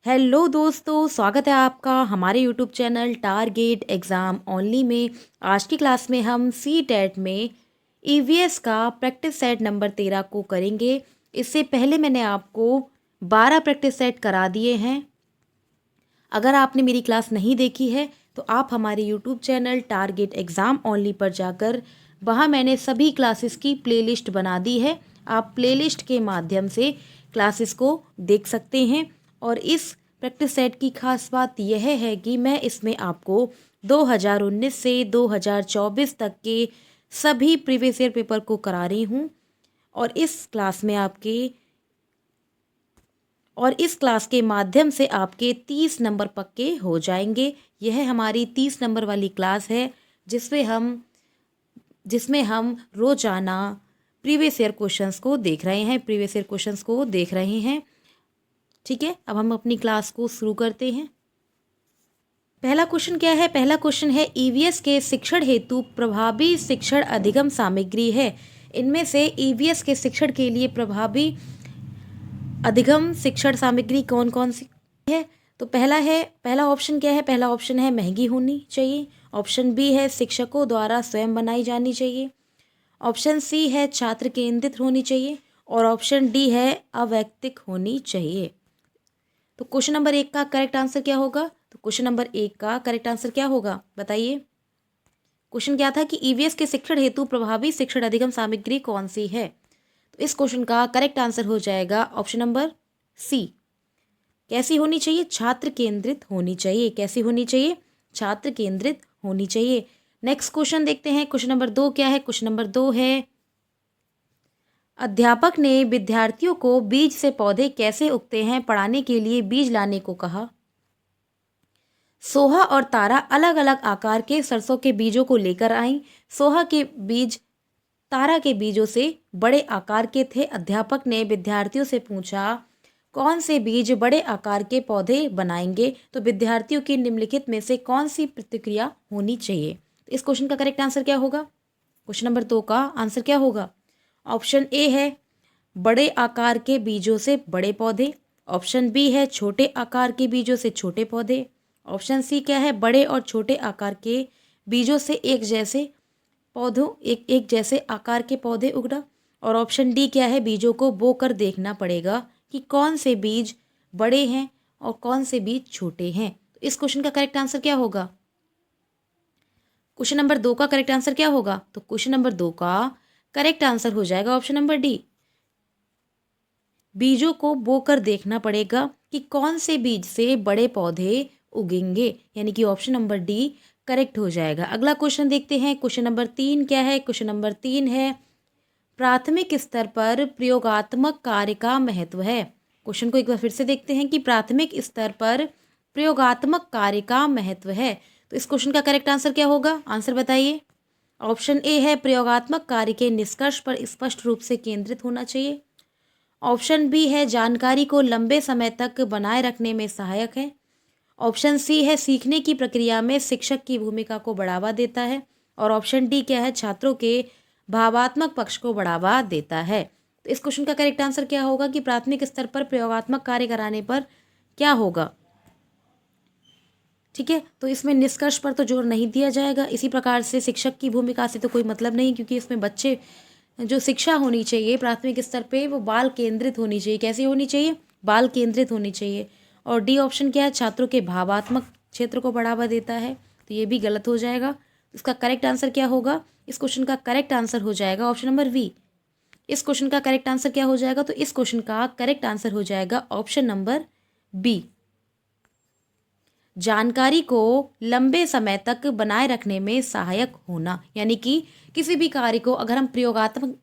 Hello दोस्तों, स्वागत है आपका हमारे YouTube channel target exam only में। आज की क्लास में हम सी टेट में ईवीएस का प्रैक्टिस सेट नंबर 13 को करेंगे। इससे पहले मैंने आपको 12 प्रैक्टिस सेट करा दिए हैं। अगर आपने मेरी क्लास नहीं देखी है तो आप हमारे YouTube channel target exam only पर जाकर वहाँ मैंने सभी क्लासेस की प्लेलिस्ट बना दी है। आप प्लेलिस्ट के माध्यम से क्लासेस को देख सकते हैं। और इस प्रैक्टिस सेट की खास बात यह है कि मैं इसमें आपको 2019 से 2024 तक के सभी प्रीवियस ईयर पेपर को करा रही हूँ। और इस क्लास के माध्यम से आपके 30 नंबर पक्के हो जाएंगे। यह हमारी 30 नंबर वाली क्लास है जिसमें हम रोजाना प्रीवियस ईयर क्वेश्चंस को देख रहे हैं। ठीक है, अब हम अपनी क्लास को शुरू करते हैं। पहला क्वेश्चन क्या है? पहला क्वेश्चन है ईवीएस के शिक्षण हेतु प्रभावी शिक्षण अधिगम सामग्री है। इनमें से ईवीएस के शिक्षण के लिए प्रभावी अधिगम शिक्षण सामग्री कौन कौन सी है? तो पहला ऑप्शन क्या है? पहला ऑप्शन है महंगी होनी चाहिए। ऑप्शन बी है शिक्षकों द्वारा स्वयं बनाई जानी चाहिए। ऑप्शन सी है छात्र केंद्रित होनी चाहिए। और ऑप्शन डी है अवैयक्तिक होनी चाहिए। तो क्वेश्चन नंबर 1 का करेक्ट आंसर क्या होगा? तो क्वेश्चन नंबर 1 का करेक्ट आंसर क्या होगा, बताइए। क्वेश्चन क्या था कि ईवीएस के शिक्षण हेतु प्रभावी शिक्षण अधिगम सामग्री कौन सी है? तो इस क्वेश्चन का करेक्ट आंसर हो जाएगा ऑप्शन नंबर सी। कैसी होनी चाहिए? छात्र केंद्रित होनी चाहिए। कैसी होनी चाहिए? छात्र केंद्रित होनी चाहिए। नेक्स्ट क्वेश्चन देखते हैं। क्वेश्चन नंबर 2 क्या है? क्वेश्चन नंबर 2 है अध्यापक ने विद्यार्थियों को बीज से पौधे कैसे उगते हैं पढ़ाने के लिए बीज लाने को कहा। सोहा और तारा अलग अलग आकार के सरसों के बीजों को लेकर आईं। सोहा के बीज तारा के बीजों से बड़े आकार के थे। अध्यापक ने विद्यार्थियों से पूछा कौन से बीज बड़े आकार के पौधे बनाएंगे, तो विद्यार्थियों की निम्नलिखित में से कौन सी प्रतिक्रिया होनी चाहिए? इस क्वेश्चन का करेक्ट आंसर क्या होगा? क्वेश्चन नंबर 2 का आंसर क्या होगा? ऑप्शन ए है बड़े आकार के बीजों से बड़े पौधे। ऑप्शन बी है छोटे आकार के बीजों से छोटे पौधे। ऑप्शन सी क्या है बड़े और छोटे आकार के बीजों से एक जैसे आकार के पौधे उगना। और ऑप्शन डी क्या है बीजों को बोकर देखना पड़ेगा कि कौन से बीज बड़े हैं और कौन से बीज छोटे हैं। तो इस क्वेश्चन का करेक्ट आंसर क्या होगा? क्वेश्चन नंबर 2 का करेक्ट आंसर क्या होगा? तो क्वेश्चन नंबर 2 का करेक्ट आंसर हो जाएगा ऑप्शन नंबर डी। बीजों को बोकर देखना पड़ेगा कि कौन से बीज से बड़े पौधे उगेंगे, यानी कि ऑप्शन नंबर डी करेक्ट हो जाएगा। अगला क्वेश्चन देखते हैं। क्वेश्चन नंबर 3 क्या है? क्वेश्चन नंबर 3 है प्राथमिक स्तर पर प्रयोगात्मक कार्य का महत्व है। क्वेश्चन को एक बार फिर से देखते हैं कि प्राथमिक स्तर पर प्रयोगात्मक कार्य का महत्व है। तो इस क्वेश्चन का करेक्ट आंसर क्या होगा? आंसर बताइए। ऑप्शन ए है प्रयोगात्मक कार्य के निष्कर्ष पर स्पष्ट रूप से केंद्रित होना चाहिए। ऑप्शन बी है जानकारी को लंबे समय तक बनाए रखने में सहायक है। ऑप्शन सी है सीखने की प्रक्रिया में शिक्षक की भूमिका को बढ़ावा देता है। और ऑप्शन डी क्या है छात्रों के भावात्मक पक्ष को बढ़ावा देता है। तो इस क्वेश्चन का करेक्ट आंसर क्या होगा कि प्राथमिक स्तर पर प्रयोगात्मक कार्य कराने पर क्या होगा? ठीक है, तो इसमें निष्कर्ष पर तो जोर नहीं दिया जाएगा। इसी प्रकार से शिक्षक की भूमिका से तो कोई मतलब नहीं, क्योंकि इसमें बच्चे जो शिक्षा होनी चाहिए प्राथमिक स्तर पे वो बाल केंद्रित होनी चाहिए। कैसी होनी चाहिए? बाल केंद्रित होनी चाहिए। और डी ऑप्शन क्या है? छात्रों के भावात्मक क्षेत्र को बढ़ावा देता है। तो ये भी गलत हो जाएगा। इसका करेक्ट आंसर क्या होगा? इस क्वेश्चन का करेक्ट आंसर हो जाएगा ऑप्शन नंबर वी। इस क्वेश्चन का करेक्ट आंसर क्या हो जाएगा? तो इस क्वेश्चन का करेक्ट आंसर हो जाएगा ऑप्शन नंबर बी। जानकारी को लंबे समय तक बनाए रखने में सहायक होना, यानी कि किसी भी कार्य को अगर हम प्रयोगात्मक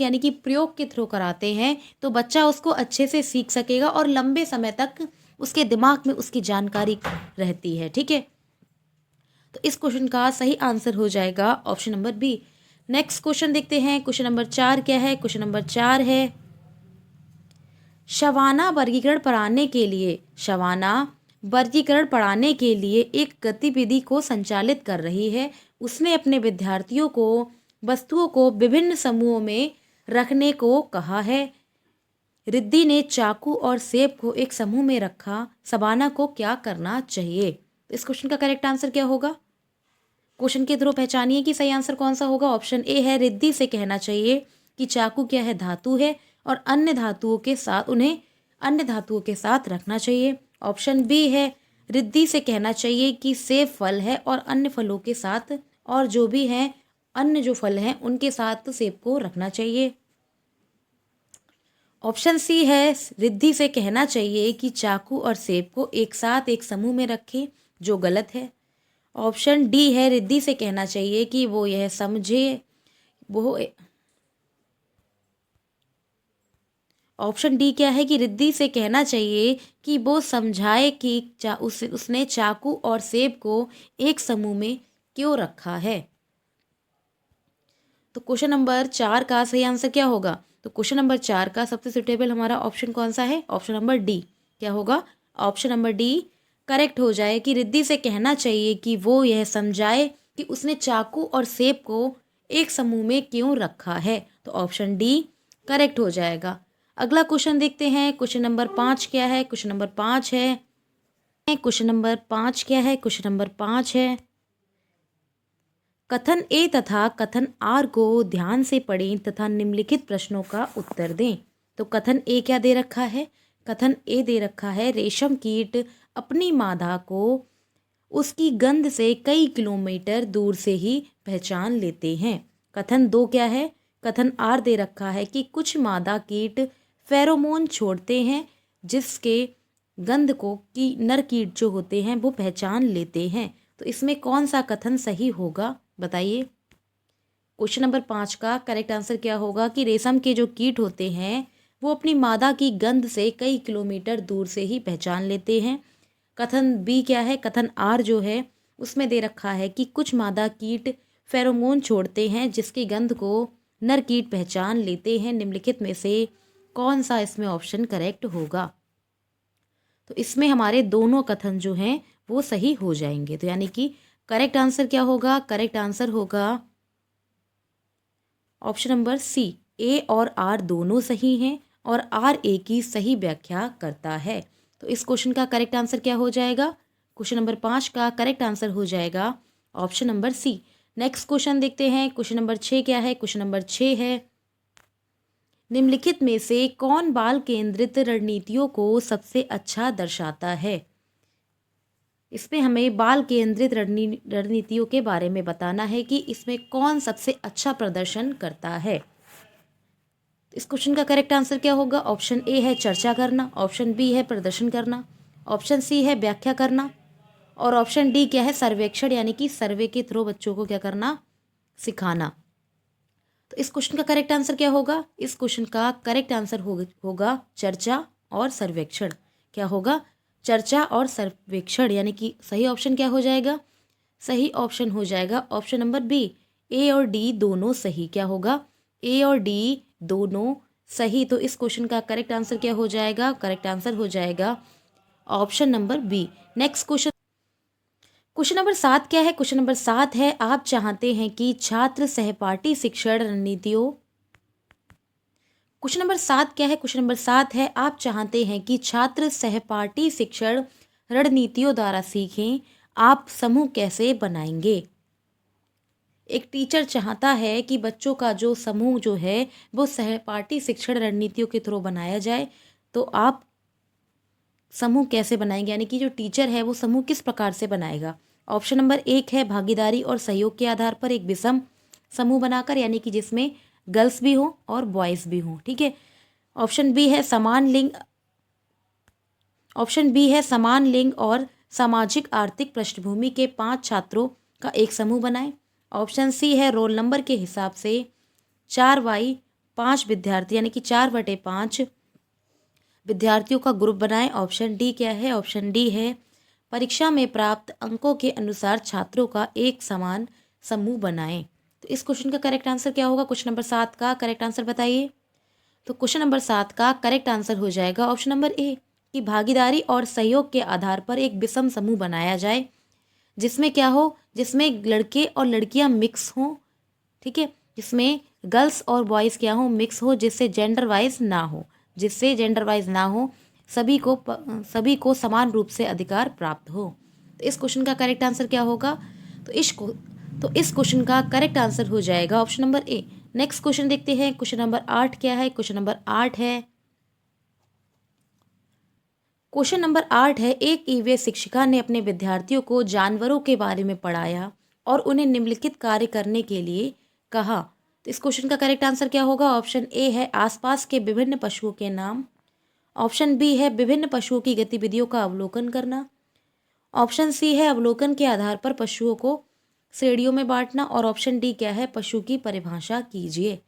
यानी कि प्रयोग के थ्रू कराते हैं तो बच्चा उसको अच्छे से सीख सकेगा और लंबे समय तक उसके दिमाग में उसकी जानकारी रहती है। ठीक है, तो इस क्वेश्चन का सही आंसर हो जाएगा option number B. Next question देखते हैं। क्वेश्चन नंबर 4 क्या है? क्वेश्चन नंबर 4 है शवाना वर्गीकरण पढ़ाने के लिए एक गतिविधि को संचालित कर रही है। उसने अपने विद्यार्थियों को वस्तुओं को विभिन्न समूहों में रखने को कहा है। रिद्धि ने चाकू और सेब को एक समूह में रखा, सबाना को क्या करना चाहिए? तो इस क्वेश्चन का करेक्ट आंसर क्या होगा? क्वेश्चन के थ्रू पहचानिए कि सही आंसर कौन सा होगा। ऑप्शन ए है रिद्धि से कहना चाहिए कि चाकू क्या है, धातु है और अन्य धातुओं के साथ उन्हें अन्य धातुओं के साथ रखना चाहिए। ऑप्शन बी है रिद्धि से कहना चाहिए कि सेब फल है और अन्य फलों के साथ और जो भी हैं अन्य जो फल हैं उनके साथ सेब को रखना चाहिए। ऑप्शन सी है रिद्धि से कहना चाहिए कि चाकू और सेब को एक साथ एक समूह में रखें, जो गलत है। ऑप्शन डी है रिद्धि से कहना चाहिए कि वो यह समझे वो ऑप्शन डी क्या है कि रिद्धि से कहना चाहिए कि वो समझाए कि उसने चाकू और सेब को एक समूह में क्यों रखा है। तो क्वेश्चन नंबर 4 का सही आंसर क्या होगा? तो क्वेश्चन नंबर 4 का सबसे सुटेबल हमारा ऑप्शन कौन सा है? Option number D. क्या होगा? ऑप्शन नंबर डी करेक्ट हो जाए कि रिद्धि से कहना चाहिए कि वो यह समझाए कि उसने चाकू और सेब को एक समूह में क्यों रखा है। तो ऑप्शन डी करेक्ट हो जाएगा। अगला क्वेश्चन देखते हैं। क्वेश्चन नंबर 5 क्या है? क्वेश्चन नंबर 5 है क्वेश्चन नंबर 5 क्या है? क्वेश्चन नंबर 5 है कथन ए तथा कथन आर को ध्यान से पढ़ें तथा निम्नलिखित प्रश्नों का उत्तर दें। तो कथन ए क्या दे रखा है? कथन ए दे रखा है रेशम कीट अपनी मादा को उसकी गंध से कई किलोमीटर दूर से ही पहचान लेते हैं। कथन 2 क्या है? कथन आर दे रखा है कि कुछ मादा कीट फेरोमोन छोड़ते हैं जिसके गंध को कि नर कीट जो होते हैं वो पहचान लेते हैं। तो इसमें कौन सा कथन सही होगा, बताइए। क्वेश्चन नंबर 5 का करेक्ट आंसर क्या होगा कि रेशम के जो कीट होते हैं वो अपनी मादा की गंध से कई किलोमीटर दूर से ही पहचान लेते हैं। कथन बी क्या है? कथन आर जो है उसमें दे रखा है कि कुछ मादा कीट फेरोमोन छोड़ते हैं जिसकी गंध को नर कीट पहचान लेते हैं। निम्नलिखित में से कौन सा इसमें ऑप्शन करेक्ट होगा? तो इसमें हमारे दोनों कथन जो हैं वो सही हो जाएंगे। तो यानी कि करेक्ट आंसर क्या होगा? करेक्ट आंसर होगा ऑप्शन नंबर सी। ए और आर दोनों सही हैं और आर ए की सही व्याख्या करता है। तो इस क्वेश्चन का करेक्ट आंसर क्या हो जाएगा? क्वेश्चन नंबर 5 का करेक्ट आंसर हो जाएगा option number C. Next question देखते हैं। क्वेश्चन नंबर 6 क्या है? क्वेश्चन नंबर 6 है निम्नलिखित में से कौन बाल केंद्रित रणनीतियों को सबसे अच्छा दर्शाता है? इसमें हमें बाल केंद्रित रणनीतियों के बारे में बताना है कि इसमें कौन सबसे अच्छा प्रदर्शन करता है। इस क्वेश्चन का करेक्ट आंसर क्या होगा? ऑप्शन ए है चर्चा करना, ऑप्शन बी है प्रदर्शन करना, ऑप्शन सी है व्याख्या करना और ऑप्शन डी क्या है? सर्वेक्षण, यानी कि सर्वे के थ्रू बच्चों को क्या करना? सिखाना। तो इस क्वेश्चन का करेक्ट आंसर क्या होगा? इस क्वेश्चन का करेक्ट आंसर होगा चर्चा और सर्वेक्षण। क्या होगा? चर्चा और सर्वेक्षण, यानी कि सही ऑप्शन क्या हो जाएगा? सही ऑप्शन हो जाएगा ऑप्शन नंबर बी। ए और डी दोनों सही। क्या होगा? ए और डी दोनों सही। तो इस क्वेश्चन का करेक्ट आंसर क्या हो जाएगा? करेक्ट आंसर हो जाएगा option number B. Next question, question number 7 क्या है? क्वेश्चन नंबर 7 है आप चाहते हैं कि छात्र सहपाठी शिक्षण रणनीतियों। क्वेश्चन नंबर 7 क्या है? क्वेश्चन नंबर 7 है आप चाहते हैं कि छात्र सहपाठी शिक्षण रणनीतियों द्वारा सीखें, आप समूह कैसे बनाएंगे? एक टीचर चाहता है कि बच्चों का जो समूह जो है वो सहपाठी शिक्षण रणनीतियों के थ्रू बनाया जाए। तो आप समूह कैसे बनाएंगे, यानी कि जो टीचर है वो समूह किस प्रकार से बनाएगा? ऑप्शन नंबर 1 है भागीदारी और सहयोग के आधार पर एक विषम समूह बनाकर, यानी कि जिसमें गर्ल्स भी हो और बॉयज़ भी हों। ठीक है। ऑप्शन बी है समान लिंग, ऑप्शन बी है समान लिंग और सामाजिक आर्थिक पृष्ठभूमि के 5 छात्रों का एक समूह बनाएं। ऑप्शन सी है रोल नंबर के हिसाब से 4/5 विद्यार्थी, यानी कि 4/5 विद्यार्थियों का ग्रुप बनाएं। ऑप्शन डी क्या है? ऑप्शन डी है परीक्षा में प्राप्त अंकों के अनुसार छात्रों का एक समान समूह बनाएं। तो इस क्वेश्चन का करेक्ट आंसर क्या होगा? क्वेश्चन नंबर 7 का करेक्ट आंसर बताइए। तो क्वेश्चन नंबर 7 का करेक्ट आंसर हो जाएगा ऑप्शन नंबर ए कि भागीदारी और सहयोग के आधार पर एक विषम समूह बनाया जाए, जिसमें क्या हो? जिसमें लड़के और लड़कियां मिक्स हों। ठीक है। जिसमें गर्ल्स और बॉयज़ क्या हो? मिक्स हो, जिससे जेंडर वाइज ना हो। जिससे जेंडर वाइज ना हो, सभी को समान रूप से अधिकार प्राप्त हो। तो इस क्वेश्चन का करेक्ट आंसर क्या होगा? तो इस क्वेश्चन का करेक्ट आंसर हो जाएगा option number A. Next question देखते हैं। क्वेश्चन नंबर 8 क्या है? क्वेश्चन नंबर 8 है, क्वेश्चन नंबर 8 है, एक ईवीएस शिक्षिका ने अपने विद्यार्थियों को जानवरों के बारे में पढ़ाया और उन्हें निम्नलिखित कार्य करने के लिए कहा। तो इस क्वेश्चन का करेक्ट आंसर क्या होगा? ऑप्शन ए है आसपास के विभिन्न पशुओं के नाम, ऑप्शन बी है विभिन्न पशुओं की गतिविधियों का अवलोकन करना, ऑप्शन सी है अवलोकन के आधार पर पशुओं को श्रेणियों में बांटना, और ऑप्शन डी क्या है? पशु की परिभाषा कीजिए।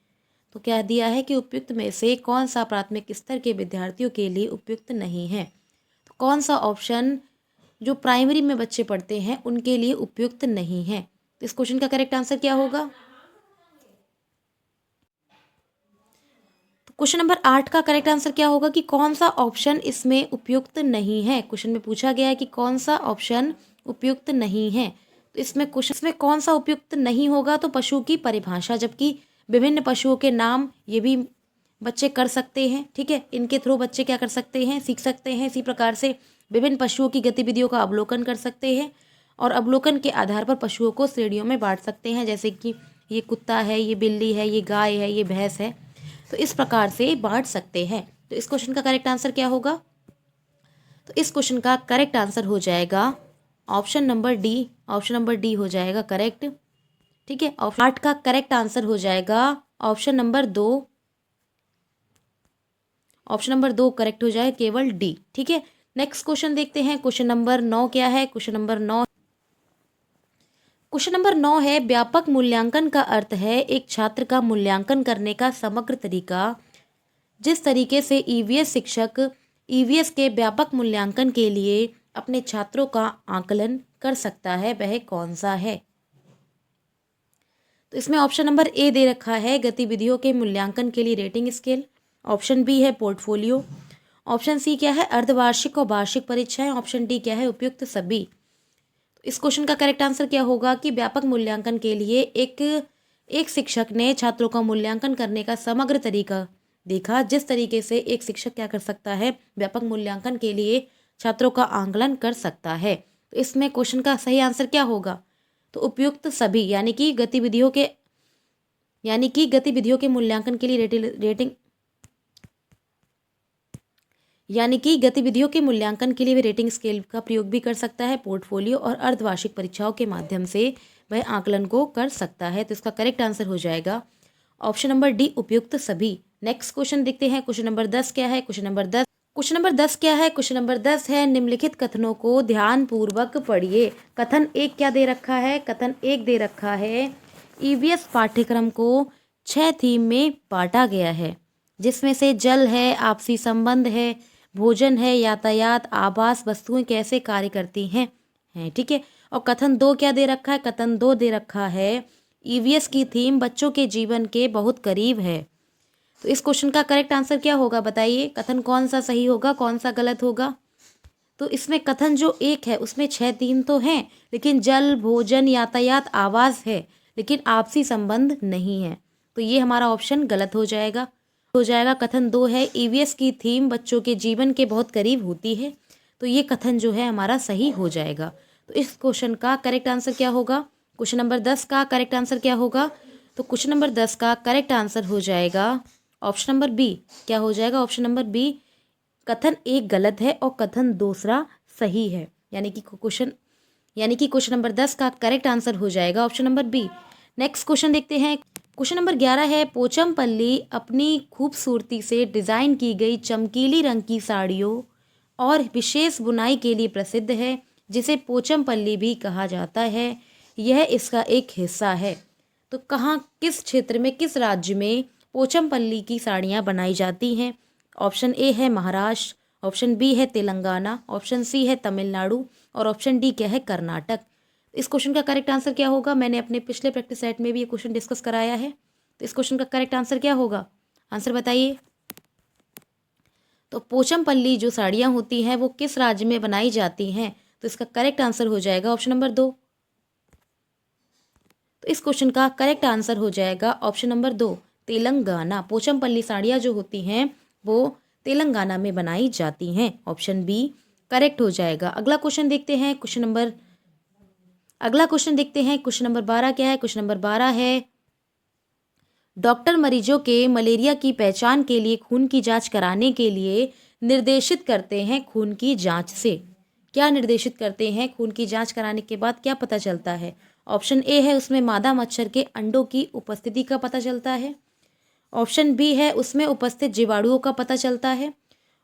तो क्या दिया है कि उपयुक्त में से कौन सा प्राथमिक स्तर के विद्यार्थियों के लिए उपयुक्त नहीं है? तो कौन सा ऑप्शन जो प्राइमरी में बच्चे पढ़ते हैं उनके लिए उपयुक्त नहीं है? तो इस क्वेश्चन का करेक्ट आंसर क्या होगा? तो क्वेश्चन नंबर 8 का करेक्ट आंसर क्या होगा कि कौन सा ऑप्शन इसमें उपयुक्त नहीं है। क्वेश्चन में पूछा गया है कि कौन सा ऑप्शन उपयुक्त नहीं है। तो इसमें क्वेश्चन में कौन सा उपयुक्त नहीं होगा? तो पशु की परिभाषा, जबकि विभिन्न पशुओं के नाम ये भी बच्चे कर सकते हैं। ठीक है, इनके थ्रू बच्चे क्या कर सकते हैं? सीख सकते हैं। इसी प्रकार से विभिन्न पशुओं की गतिविधियों का अवलोकन कर सकते हैं और अवलोकन के आधार पर पशुओं को श्रेणियों में बांट सकते हैं, जैसे कि ये कुत्ता है, ये बिल्ली है, ये गाय है, ये भैंस है। तो इस प्रकार से बांट सकते हैं। तो इस क्वेश्चन का करेक्ट आंसर क्या होगा? तो इस क्वेश्चन का करेक्ट आंसर हो जाएगा option number D. Option number D हो जाएगा करेक्ट। ठीक है, ऑप्शन 8 का करेक्ट आंसर हो जाएगा option number 2। Option number 2 correct हो जाए, केवल डी। ठीक है, नेक्स्ट क्वेश्चन देखते हैं। क्वेश्चन नंबर 9 क्या है? क्वेश्चन नंबर 9 है, व्यापक मूल्यांकन का अर्थ है एक छात्र का मूल्यांकन करने का समग्र तरीका। जिस तरीके से ईवीएस शिक्षक ईवीएस के व्यापक मूल्यांकन के लिए अपने छात्रों का आकलन कर सकता है, वह कौन सा है? तो इसमें ऑप्शन नंबर ए दे रखा है गतिविधियों के मूल्यांकन के लिए रेटिंग स्केल, ऑप्शन बी है पोर्टफोलियो, ऑप्शन सी क्या है? अर्धवार्षिक और वार्षिक परीक्षाएं, ऑप्शन डी क्या है? उपयुक्त सभी। इस क्वेश्चन का करेक्ट आंसर क्या होगा कि व्यापक मूल्यांकन के लिए एक शिक्षक ने छात्रों का मूल्यांकन करने का समग्र तरीका देखा। जिस तरीके से एक शिक्षक क्या कर सकता है? व्यापक मूल्यांकन के लिए छात्रों का आकलन कर सकता है। तो इसमें क्वेश्चन का सही आंसर क्या होगा? तो उपयुक्त सभी, यानी कि गतिविधियों के मूल्यांकन के लिए वे रेटिंग स्केल का प्रयोग भी कर सकता है, पोर्टफोलियो और अर्धवार्षिक परीक्षाओं के माध्यम से वह आकलन को कर सकता है। तो इसका करेक्ट आंसर हो जाएगा ऑप्शन नंबर डी, उपयुक्त सभी। नेक्स्ट क्वेश्चन देखते हैं। क्वेश्चन नंबर 10 क्या है? क्वेश्चन नंबर 10 है, निम्नलिखित कथनों को ध्यान पूर्वक पढ़िए। कथन 1 क्या दे रखा है? कथन 1 दे रखा है, ईवीएस पाठ्यक्रम को 6 थीम में बांटा गया है, जिसमें से जल है, आपसी संबंध है, भोजन है, यातायात, आवास, वस्तुएं कैसे कार्य करती हैं। ठीक है, और कथन 2 क्या दे रखा है? कथन 2 दे रखा है, ईवीएस की थीम बच्चों के जीवन के बहुत करीब है। तो इस क्वेश्चन का करेक्ट आंसर क्या होगा? बताइए, कथन कौन सा सही होगा, कौन सा गलत होगा? तो इसमें कथन जो 1 है उसमें 6 थीम तो हैं, लेकिन जल, भोजन, यातायात, आवास है, लेकिन आपसी संबंध नहीं है। तो ये हमारा ऑप्शन गलत हो जाएगा। कथन 2 है, ईवीएस की थीम बच्चों के जीवन के बहुत करीब होती है। तो ये कथन जो है हमारा सही हो जाएगा। तो इस क्वेश्चन का करेक्ट आंसर क्या होगा? क्वेश्चन नंबर 10 का करेक्ट आंसर क्या होगा? तो क्वेश्चन नंबर 10 का करेक्ट आंसर हो जाएगा ऑप्शन नंबर बी। क्या हो जाएगा? Option number B. कथन 1 गलत है और कथन दूसरा सही है, यानी कि क्वेश्चन नंबर 10 का करेक्ट आंसर हो जाएगा option number B. Next question देखते हैं। क्वेश्चन नंबर 11 है, पोचमपल्ली अपनी खूबसूरती से डिज़ाइन की गई चमकीली रंग की साड़ियों और विशेष बुनाई के लिए प्रसिद्ध है, जिसे पोचमपल्ली भी कहा जाता है। यह इसका एक हिस्सा है। तो कहाँ, किस क्षेत्र में, किस राज्य में पोचमपल्ली की साड़ियाँ बनाई जाती हैं? ऑप्शन ए है महाराष्ट्र, ऑप्शन बी है तेलंगाना, ऑप्शन सी है तमिलनाडु और ऑप्शन डी क्या है? कर्नाटक। इस क्वेश्चन का करेक्ट आंसर क्या होगा? मैंने अपने पिछले प्रैक्टिस सेट में भी ये क्वेश्चन डिस्कस कराया है। तो इस क्वेश्चन का करेक्ट आंसर क्या होगा? आंसर बताइए। तो पोचमपल्ली जो साड़ियाँ होती हैं वो किस राज्य में बनाई जाती हैं? तो इसका करेक्ट आंसर हो जाएगा ऑप्शन नंबर 2। तो इस क्वेश्चन का करेक्ट आंसर हो जाएगा ऑप्शन नंबर 2, तेलंगाना। पोचमपल्ली साड़ियाँ जो होती हैं वो तेलंगाना में बनाई जाती हैं। ऑप्शन बी करेक्ट हो जाएगा। अगला क्वेश्चन देखते हैं। क्वेश्चन नंबर 12 क्या है? क्वेश्चन नंबर 12 है, डॉक्टर मरीजों के मलेरिया की पहचान के लिए खून की जांच कराने के लिए निर्देशित करते हैं खून की जांच से। क्या निर्देशित करते हैं? खून की जांच कराने के बाद क्या पता चलता है? ऑप्शन ए है, उसमें मादा मच्छर के अंडों की उपस्थिति का पता चलता है। ऑप्शन बी है, उसमें उपस्थित जीवाणुओं का पता चलता है।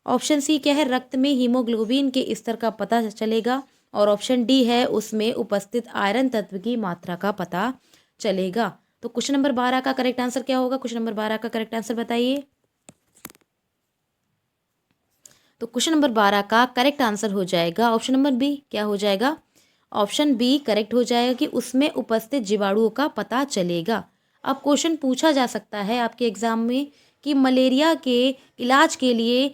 ऑप्शन सी क्या है, रक्त में हीमोग्लोबिन के स्तर का पता चलेगा। और ऑप्शन डी है, उसमें उपस्थित आयरन तत्व की मात्रा का पता चलेगा। तो क्वेश्चन नंबर 12 का करेक्ट आंसर क्या होगा? क्वेश्चन नंबर 12 का करेक्ट आंसर बताइए। तो क्वेश्चन नंबर 12 का करेक्ट आंसर हो जाएगा ऑप्शन नंबर बी। क्या हो जाएगा? ऑप्शन बी करेक्ट हो जाएगा कि उसमें उपस्थित जीवाणुओं का पता चलेगा। अब क्वेश्चन पूछा जा सकता है आपके एग्जाम में कि मलेरिया के इलाज के लिए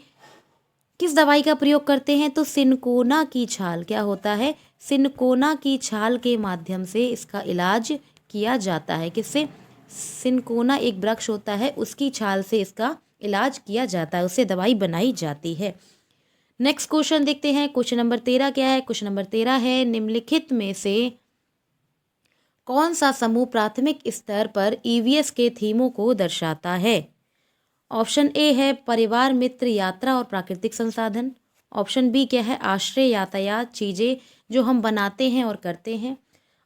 किस दवाई का प्रयोग करते हैं? तो सिनकोना की छाल। क्या होता है? सिनकोना की छाल के माध्यम से इसका इलाज किया जाता है। किससे? सिनकोना एक वृक्ष होता है, उसकी छाल से इसका इलाज किया जाता है, उससे दवाई बनाई जाती है। नेक्स्ट क्वेश्चन देखते हैं। क्वेश्चन नंबर 13 क्या है? क्वेश्चन नंबर 13 है, निम्नलिखित में से कौन सा समूह प्राथमिक स्तर पर ईवीएस के थीमों को दर्शाता है? ऑप्शन ए है परिवार, मित्र, यात्रा और प्राकृतिक संसाधन। ऑप्शन बी क्या है? आश्रय, यातायात, चीज़ें जो हम बनाते हैं और करते हैं।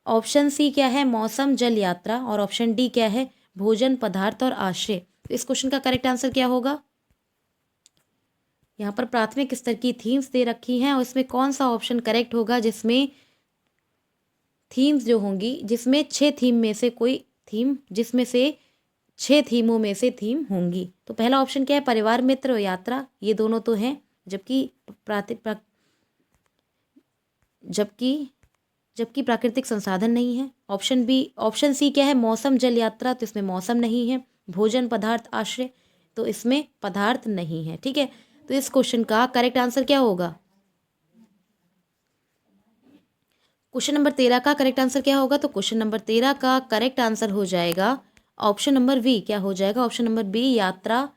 ऑप्शन सी क्या है? मौसम, जल, यात्रा। और ऑप्शन डी क्या है? भोजन, पदार्थ और आश्रय। तो इस क्वेश्चन का करेक्ट आंसर क्या होगा? यहाँ पर प्राथमिक स्तर की थीम्स दे रखी हैं और इसमें कौन सा ऑप्शन करेक्ट होगा जिसमें थीम्स जो होंगी, जिसमें 6 थीम में से कोई थीम, जिसमें से 6 थीमों में से थीम होंगी। तो पहला ऑप्शन क्या है? परिवार, मित्र और यात्रा, ये दोनों तो हैं, जबकि जबकि प्राकृतिक संसाधन नहीं है। ऑप्शन सी क्या है? मौसम, जल, यात्रा, तो इसमें मौसम नहीं है। भोजन, पदार्थ, आश्रय, तो इसमें पदार्थ नहीं है। ठीक है, तो इस क्वेश्चन का करेक्ट आंसर क्या होगा? क्वेश्चन नंबर 13 का करेक्ट आंसर क्या होगा? तो क्वेश्चन नंबर 13 का करेक्ट आंसर हो जाएगा ऑप्शन नंबर बी। क्या हो जाएगा? ऑप्शन नंबर बी, यात्रा,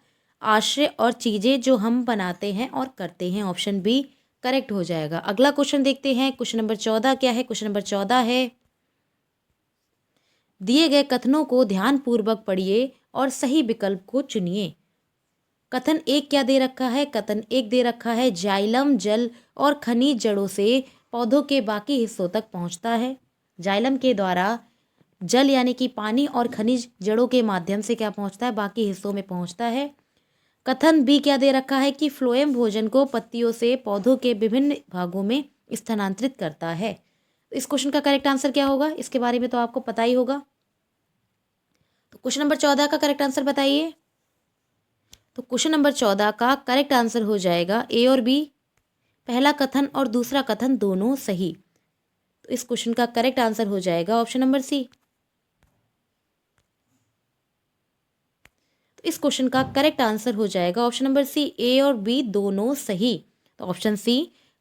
आश्रय और चीजें जो हम बनाते हैं और करते हैं। ऑप्शन बी करेक्ट हो जाएगा। अगला क्वेश्चन देखते हैं। क्वेश्चन नंबर 14 क्या है? क्वेश्चन नंबर 14 है, दिए गए कथनों को ध्यानपूर्वक पढ़िए और सही विकल्प को चुनिए। कथन एक क्या दे रखा है? कथन एक दे रखा है, जाइलम जल और खनिज जड़ों से पौधों के बाकी हिस्सों तक पहुंचता है। जाइलम के द्वारा जल यानी कि पानी और खनिज जड़ों के माध्यम से क्या पहुंचता है? बाकी हिस्सों में पहुंचता है। कथन बी क्या दे रखा है कि फ्लोएम भोजन को पत्तियों से पौधों के विभिन्न भागों में स्थानांतरित करता है। इस क्वेश्चन का करेक्ट आंसर क्या होगा? इसके बारे में तो आपको पता ही होगा। तो क्वेश्चन नंबर 14 का करेक्ट आंसर बताइए। तो क्वेश्चन नंबर 14 का करेक्ट आंसर हो जाएगा ए और बी, पहला कथन और दूसरा कथन दोनों सही। तो इस क्वेश्चन का करेक्ट आंसर हो जाएगा ऑप्शन नंबर सी। तो इस क्वेश्चन का करेक्ट आंसर हो जाएगा ऑप्शन नंबर सी, ए और बी दोनों सही। तो ऑप्शन सी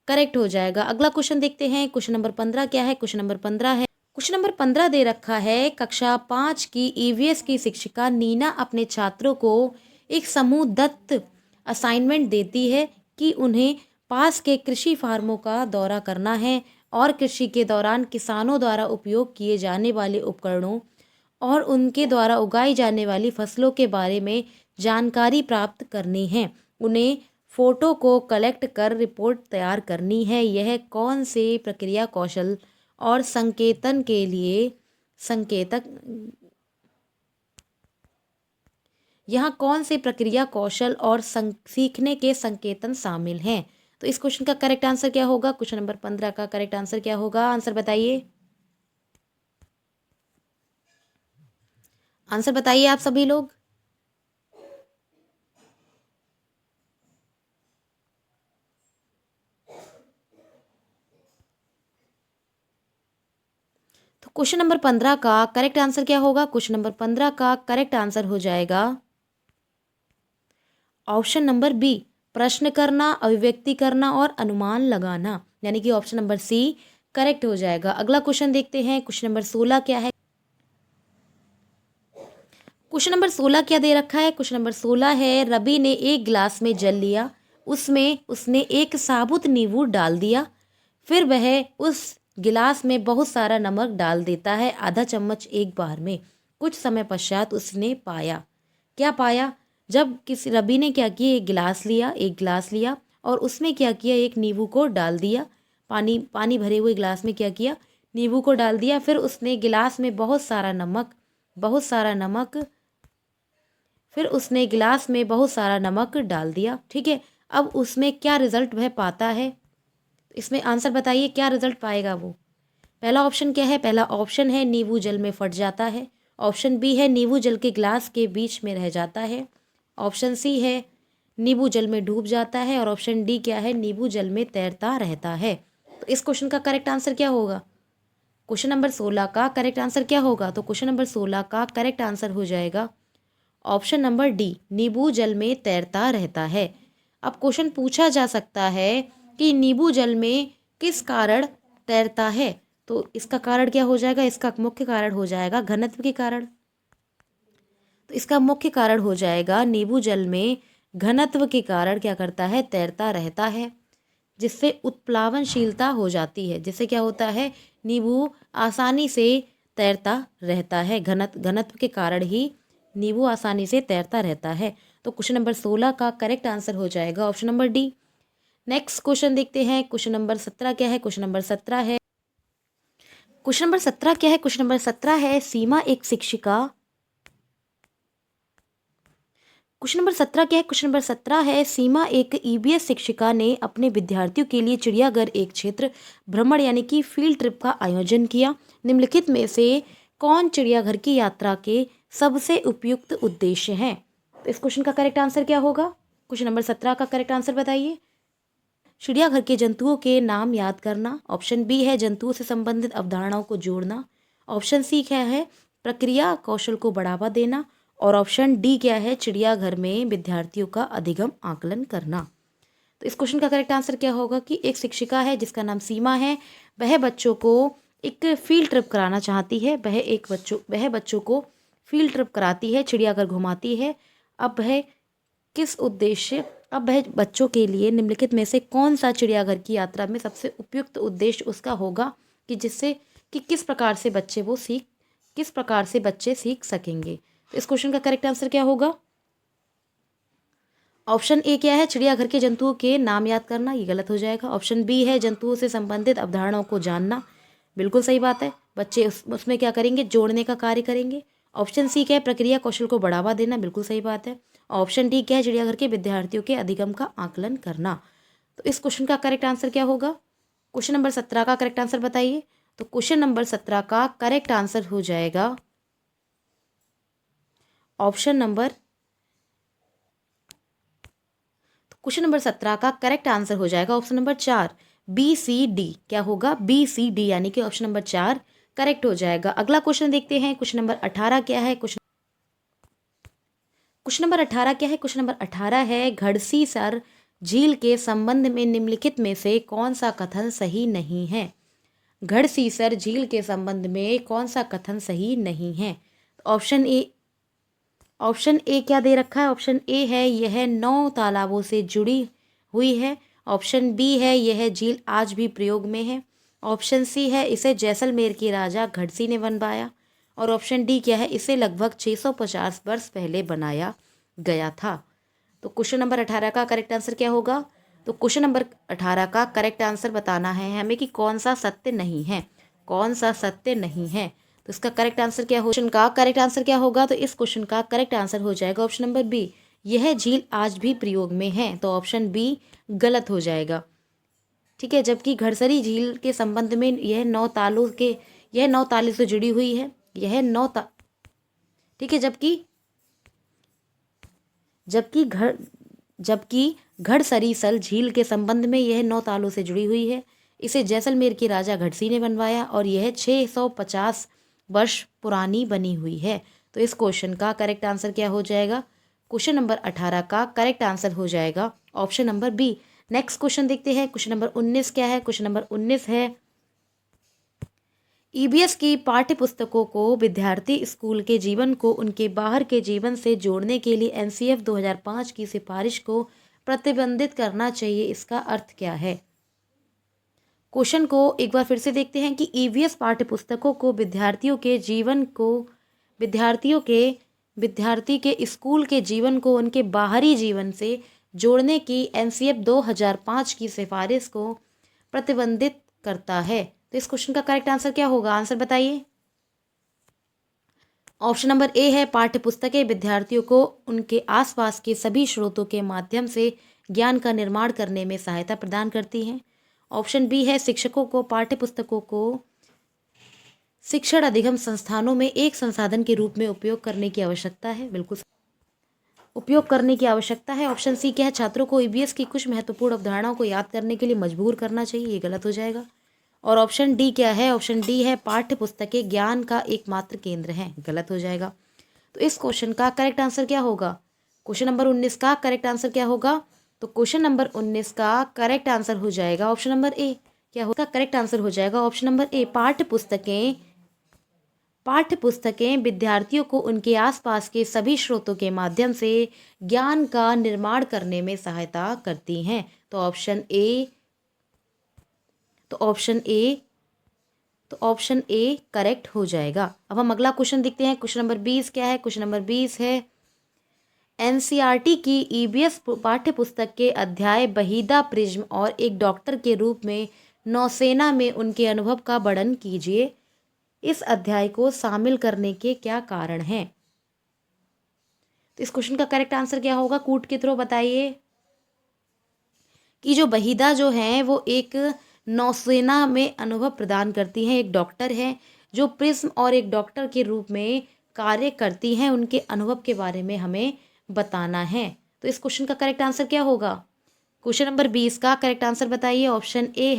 करेक्ट हो जाएगा। अगला क्वेश्चन देखते हैं। क्वेश्चन नंबर 15 क्या है? क्वेश्चन नंबर 15 है, क्वेश्चन नंबर 15 दे रखा है, कक्षा 5 की ईवीएस की शिक्षिका नीना अपने छात्रों को एक समूह दत्त असाइनमेंट देती है कि उन्हें पास के कृषि फार्मों का दौरा करना है और कृषि के दौरान किसानों द्वारा उपयोग किए जाने वाले उपकरणों और उनके द्वारा उगाई जाने वाली फसलों के बारे में जानकारी प्राप्त करनी है। उन्हें फोटो को कलेक्ट कर रिपोर्ट तैयार करनी है। यह कौन से प्रक्रिया कौशल और संकेतन के लिए संकेतक यहाँ कौन से प्रक्रिया कौशल और सीखने के संकेतन शामिल हैं? तो इस क्वेश्चन का करेक्ट आंसर क्या होगा? क्वेश्चन नंबर 15 का करेक्ट आंसर क्या होगा? आंसर बताइए। आंसर बताइए आप सभी लोग। तो क्वेश्चन नंबर 15 का करेक्ट आंसर क्या होगा? क्वेश्चन नंबर 15 का करेक्ट आंसर हो जाएगा ऑप्शन नंबर बी, प्रश्न करना, अभिव्यक्ति करना और अनुमान लगाना, यानी कि ऑप्शन नंबर सी करेक्ट हो जाएगा। अगला क्वेश्चन देखते हैं। क्वेश्चन नंबर 16 क्या है? क्वेश्चन नंबर 16 क्या दे रखा है? क्वेश्चन नंबर 16 है, रवि ने एक गिलास में जल लिया उसमें उसने एक साबुत नींबू डाल दिया। फिर वह उस गिलास में बहुत सारा नमक डाल देता है, आधा चम्मच एक बार में। कुछ समय पश्चात उसने पाया, क्या पाया? जब किसी रवि ने क्या किया, एक गिलास लिया और उसमें क्या किया, एक नींबू को डाल दिया। पानी भरे हुए गिलास में क्या किया, नींबू को डाल दिया। फिर उसने गिलास में बहुत सारा नमक डाल दिया। ठीक है, अब उसमें क्या रिजल्ट वह पाता है, इसमें आंसर बताइए, क्या रिजल्ट पाएगा वो? पहला ऑप्शन क्या है? पहला ऑप्शन है नींबू जल में फट जाता है। ऑप्शन बी है नींबू जल के गिलास के बीच में रह जाता है। ऑप्शन सी है नींबू जल में डूब जाता है। और ऑप्शन डी क्या है, नींबू जल में तैरता रहता है। तो इस क्वेश्चन का करेक्ट आंसर क्या होगा? क्वेश्चन नंबर 16 का करेक्ट आंसर क्या होगा? तो क्वेश्चन नंबर 16 का करेक्ट आंसर हो जाएगा ऑप्शन नंबर डी, नींबू जल में तैरता रहता है। अब क्वेश्चन पूछा जा सकता है कि नींबू जल में किस कारण तैरता है, तो इसका कारण क्या हो जाएगा? इसका मुख्य कारण हो जाएगा घनत्व के कारण। तो इसका मुख्य कारण हो जाएगा नींबू जल में घनत्व के कारण क्या करता है, तैरता रहता है, जिससे उत्प्लावनशीलता हो जाती है। जिससे क्या होता है, नींबू आसानी से तैरता रहता है। घनत्व के कारण ही नींबू आसानी से तैरता रहता है। तो क्वेश्चन नंबर 16 का करेक्ट आंसर हो जाएगा option number D. Next question देखते हैं, क्वेश्चन नंबर 17 क्या है? क्वेश्चन नंबर 17 है सीमा एक शिक्षिका। क्वेश्चन नंबर 17 क्या है? क्वेश्चन नंबर 17 है सीमा एक ईबीएस शिक्षिका ने अपने विद्यार्थियों के लिए चिड़ियाघर एक क्षेत्र भ्रमण यानी कि फील्ड ट्रिप का आयोजन किया। निम्नलिखित में से कौन चिड़ियाघर की यात्रा के सबसे उपयुक्त उद्देश्य हैं? तो इस क्वेश्चन का करेक्ट आंसर क्या होगा? क्वेश्चन नंबर 17 का करेक्ट आंसर बताइए। चिड़ियाघर के जंतुओं के नाम याद करना। ऑप्शन बी है जंतुओं से संबंधित अवधारणाओं को जोड़ना। ऑप्शन सी क्या है, प्रक्रिया कौशल को बढ़ावा देना। और ऑप्शन डी क्या है, चिड़ियाघर में विद्यार्थियों का अधिगम आकलन करना। तो इस क्वेश्चन का करेक्ट आंसर क्या होगा कि एक शिक्षिका है जिसका नाम सीमा है, वह बच्चों को एक फील्ड ट्रिप कराना चाहती है। वह बच्चों को फील्ड ट्रिप कराती है, चिड़ियाघर घुमाती है। अब वह बच्चों के लिए निम्नलिखित में से कौन सा चिड़ियाघर की यात्रा में सबसे उपयुक्त उद्देश्य उसका होगा कि जिससे कि किस प्रकार से बच्चे सीख सकेंगे। तो इस क्वेश्चन का करेक्ट आंसर क्या होगा? ऑप्शन ए क्या है, चिड़ियाघर के जंतुओं के नाम याद करना, ये गलत हो जाएगा। ऑप्शन बी है जंतुओं से संबंधित अवधारणाओं को जानना, बिल्कुल सही बात है। बच्चे उसमें क्या करेंगे, जोड़ने का कार्य करेंगे। ऑप्शन सी क्या है, प्रक्रिया कौशल को बढ़ावा देना, बिल्कुल सही बात है। ऑप्शन डी क्या है, चिड़ियाघर के विद्यार्थियों के अधिगम का आकलन करना। तो इस क्वेश्चन का करेक्ट आंसर क्या होगा? क्वेश्चन नंबर 17 का करेक्ट आंसर बताइए। तो क्वेश्चन नंबर 17 का करेक्ट आंसर हो जाएगा ऑप्शन नंबर 17 का करेक्ट आंसर हो जाएगा option number 4, B C D. क्या होगा? बी सी डी, यानी कि ऑप्शन नंबर 4 करेक्ट हो जाएगा। अगला क्वेश्चन देखते हैं, क्वेश्चन नंबर 18 क्या है? क्वेश्चन नंबर 18 क्या है? क्वेश्चन नंबर 18 है घड़सीसर झील के संबंध में निम्नलिखित में से कौन सा कथन सही नहीं है? घड़सीसर झील के संबंध में कौन सा कथन सही नहीं है? ऑप्शन ए क्या दे रखा है? ऑप्शन ए है यह 9 तालाबों से जुड़ी हुई है। ऑप्शन बी है यह झील आज भी प्रयोग में है। ऑप्शन सी है इसे जैसलमेर के राजा घड़सी ने बनवाया। और ऑप्शन डी क्या है, इसे लगभग 650 वर्ष पहले बनाया गया था। तो क्वेश्चन नंबर 18 का करेक्ट आंसर क्या होगा? तो क्वेश्चन नंबर 18 का करेक्ट आंसर बताना है हमें कि कौन सा सत्य नहीं है, तो इसका करेक्ट आंसर क्या हो, क्वेश्चन का करेक्ट आंसर क्या होगा? तो इस क्वेश्चन का करेक्ट आंसर हो जाएगा ऑप्शन नंबर बी, यह झील आज भी प्रयोग में है। तो ऑप्शन बी गलत हो जाएगा। ठीक है, जबकि घड़सरी झील के संबंध में यह 9 तालों से जुड़ी हुई है। ठीक है, जबकि घड़सरीसल झील के संबंध में यह 9 तालों से जुड़ी हुई है। इसे जैसलमेर के राजा घड़सी ने बनवाया और यह 650 वर्ष पुरानी बनी हुई है। तो इस क्वेश्चन का करेक्ट आंसर क्या हो जाएगा? क्वेश्चन नंबर 18 का करेक्ट आंसर हो जाएगा option number B. Next question देखते हैं, क्वेश्चन नंबर 19 क्या है? क्वेश्चन नंबर 19 है ईबीएस की पाठ्य पुस्तकों को विद्यार्थी स्कूल के जीवन को उनके बाहर के जीवन से जोड़ने के लिए एनसीएफ 2005 की सिफारिश को प्रतिबंधित करना चाहिए, इसका अर्थ क्या है। क्वेश्चन को एक बार फिर से देखते हैं कि ईवीएस पाठ्यपुस्तकों को विद्यार्थी के स्कूल के जीवन को उनके बाहरी जीवन से जोड़ने की एनसीएफ 2005 की सिफारिश को प्रतिबंधित करता है। तो इस क्वेश्चन का करेक्ट आंसर क्या होगा, आंसर बताइए। ऑप्शन नंबर ए है, पाठ्यपुस्तकें विद्यार्थियों को उनके आसपास के सभी स्रोतों के माध्यम से ज्ञान का निर्माण करने में सहायता प्रदान करती हैं। ऑप्शन बी है, शिक्षकों को पाठ्यपुस्तकों को शिक्षण अधिगम संस्थानों में एक संसाधन के रूप में उपयोग करने की आवश्यकता है, बिल्कुल उपयोग करने की आवश्यकता है। ऑप्शन सी क्या है, छात्रों को ईवीएस की कुछ महत्वपूर्ण अवधारणाओं को याद करने के लिए मजबूर करना चाहिए, ये गलत हो जाएगा। और ऑप्शन डी क्या है, ऑप्शन डी है, पाठ्यपुस्तकें ज्ञान का एकमात्र केंद्र हैं, गलत हो जाएगा। तो इस क्वेश्चन का करेक्ट आंसर क्या होगा, क्वेश्चन नंबर 19 का करेक्ट आंसर क्या होगा। तो क्वेश्चन नंबर 19 का करेक्ट आंसर हो जाएगा ऑप्शन नंबर ए। क्या होगा, करेक्ट आंसर हो जाएगा ऑप्शन नंबर ए, पाठ्यपुस्तकें विद्यार्थियों को उनके आसपास के सभी स्रोतों के माध्यम से ज्ञान का निर्माण करने में सहायता करती हैं। तो ऑप्शन ए करेक्ट हो जाएगा। अब हम अगला क्वेश्चन देखते हैं। क्वेश्चन नंबर 20 क्या है, क्वेश्चन नंबर 20 है, एनसीईआरटी की ईवीएस पाठ्यपुस्तक के अध्याय बहीदा प्रिज्म और एक डॉक्टर के रूप में नौसेना में उनके अनुभव का वर्णन कीजिए। इस अध्याय को शामिल करने के क्या कारण हैं। तो इस क्वेश्चन का करेक्ट आंसर क्या होगा, कूट के थ्रू बताइए। कि जो बहीदा जो है वो एक नौसेना में अनुभव प्रदान करती हैं, एक डॉक्टर है जो प्रिज्म और एक डॉक्टर के रूप में कार्य करती हैं, उनके अनुभव के बारे में हमें बताना है। तो इस क्वेश्चन का करेक्ट आंसर क्या होगा, क्वेश्चन नंबर 20 का करेक्ट आंसर बताइए। ऑप्शन ए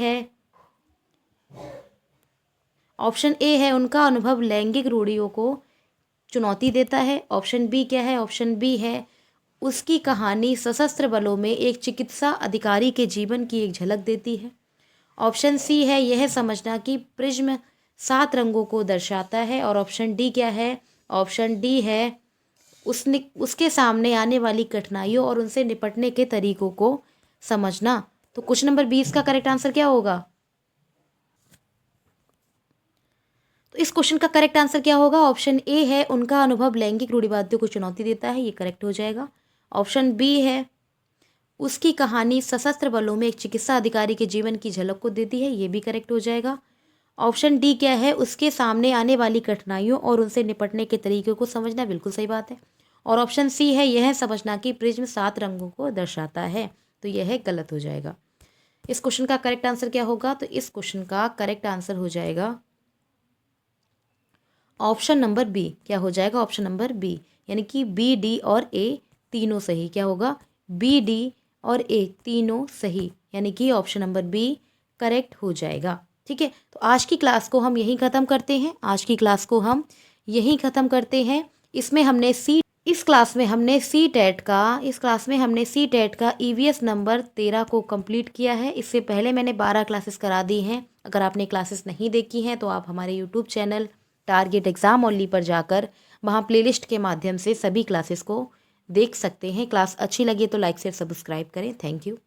है, उनका अनुभव लैंगिक रूढ़ियों को चुनौती देता है। ऑप्शन बी क्या है, ऑप्शन बी है, उसकी कहानी सशस्त्र बलों में एक चिकित्सा अधिकारी के जीवन की एक झलक देती है। ऑप्शन सी है, यह समझना कि प्रिज्म 7 रंगों को दर्शाता है। और ऑप्शन डी क्या है, ऑप्शन डी है, उसके सामने आने वाली कठिनाइयों और उनसे निपटने के तरीकों को समझना। तो क्वेश्चन नंबर 20 का करेक्ट आंसर क्या होगा। तो इस क्वेश्चन का करेक्ट आंसर क्या होगा, ऑप्शन ए है, उनका अनुभव लैंगिक रूढ़िवादियों को चुनौती देता है, ये करेक्ट हो जाएगा। ऑप्शन बी है, उसकी कहानी सशस्त्र बलों में एक चिकित्सा अधिकारी के जीवन की झलक को देती है, ये भी करेक्ट हो जाएगा। ऑप्शन डी क्या है, उसके सामने आने वाली कठिनाइयों और उनसे निपटने के तरीकों को समझना, बिल्कुल सही बात है। और ऑप्शन सी है, यह समझना कि प्रिज्म 7 रंगों को दर्शाता है, तो यह गलत हो जाएगा। इस क्वेश्चन का करेक्ट आंसर क्या होगा, तो इस क्वेश्चन का करेक्ट आंसर हो जाएगा ऑप्शन नंबर बी। क्या हो जाएगा, ऑप्शन नंबर बी, यानी कि बी, डी और ए तीनों सही। क्या होगा, बी, डी और ए तीनों सही, यानी कि ऑप्शन नंबर बी करेक्ट हो जाएगा। ठीक है, तो आज की क्लास को हम यहीं ख़त्म करते हैं। इस क्लास में हमने सी टेट का ईवीएस नंबर 13 को कंप्लीट किया है। इससे पहले मैंने 12 क्लासेस करा दी हैं। अगर आपने क्लासेस नहीं देखी हैं तो आप हमारे YouTube channel target exam only पर जाकर वहाँ प्लेलिस्ट के माध्यम से सभी क्लासेस को देख सकते हैं। क्लास अच्छी लगी तो लाइक शेयर सब्सक्राइब करें। Thank you.